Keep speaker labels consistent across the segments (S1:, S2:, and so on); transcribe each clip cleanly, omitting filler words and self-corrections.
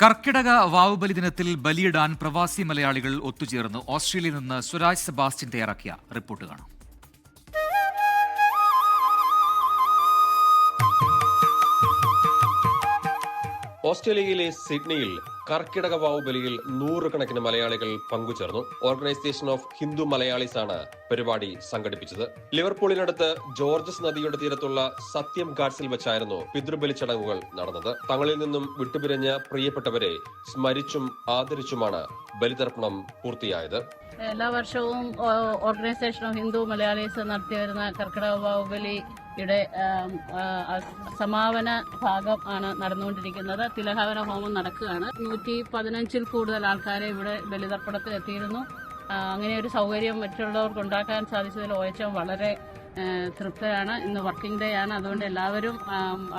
S1: കർക്കിടക വാവുബലി ദിനത്തിൽ ബലിയിടാൻ പ്രവാസി മലയാളികൾ ഒത്തുചേർന്നു. ഓസ്ട്രേലിയയിൽ നിന്ന് സ്വരാജ് സെബാസ്റ്റ്യൻ തയ്യാറാക്കിയ റിപ്പോർട്ട് കാണാം.
S2: ഓസ്ട്രേലിയയിലെ സിഡ്നിയിൽ കർക്കിടക വാവുബലിയിൽ നൂറുകണക്കിന് മലയാളികൾ പങ്കുചേർന്നു. ഓർഗനൈസേഷൻ ഓഫ് ഹിന്ദു മലയാളീസ് ആണ് പരിപാടി സംഘടിപ്പിച്ചത്. ലിവർപൂളിനടുത്ത് ജോർജസ് നദിയുടെ തീരത്തുള്ള സത്യം ഗാഡ്സിൽ വെച്ചായിരുന്നു പിതൃബലി ചടങ്ങുകൾ നടന്നത്. തങ്ങളിൽ നിന്നും വിട്ടുപിരിഞ്ഞ പ്രിയപ്പെട്ടവരെ സ്മരിച്ചും ആദരിച്ചുമാണ് ബലിതർപ്പണം പൂർത്തിയായത്.
S3: എല്ലാ വർഷവും ഓർഗനൈസേഷൻ ഓഫ് ഹിന്ദു മലയാളീസ് നടത്തിവരുന്ന കർക്കിടക വാവുബലിയുടെ സമാപന ഭാഗം ആണ് നടന്നുകൊണ്ടിരിക്കുന്നത്. തിലഹാവന ഹോമം നടക്കുകയാണ്. 115-ൽ കൂടുതൽ ആൾക്കാരെ ഇവിടെ ബലിതർപ്പണത്തിൽ എത്തിയിരുന്നു. അങ്ങനെ ഒരു സൗകര്യം മറ്റുള്ളവർക്ക് ഉണ്ടാക്കാൻ സാധിച്ചതിൽ OHM വളരെ തൃപ്തരാണ്. ഇന്ന് വർക്കിംഗ് ഡേ ആണ്, അതുകൊണ്ട് എല്ലാവരും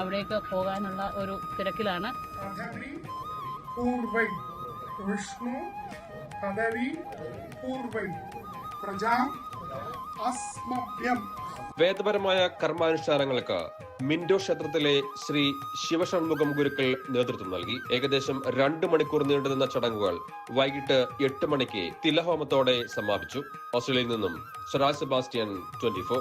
S3: അവിടേക്ക് പോകാനുള്ള ഒരു തിരക്കിലാണ്.
S4: വിഷ്ണു പദവി പൂർവൈ പ്രജാ അസ്മഭ്യം.
S2: വേദപരമായ കർമാനുഷ്ഠാനങ്ങൾക്ക് മിൻഡോ ക്ഷേത്രത്തിലെ ശ്രീ ശിവഷൺമുഖം ഗുരുക്കൾ നേതൃത്വം നൽകി. ഏകദേശം 2 മണിക്കൂർ നീണ്ടുനിന്ന ചടങ്ങുകൾ വൈകിട്ട് 8 മണിക്ക് തിലഹോമത്തോടെ സമാപിച്ചു. ഓസ്ട്രേലിയയിൽ നിന്നും സ്വരാജ് സെബാസ്റ്റ്യൻ, 24.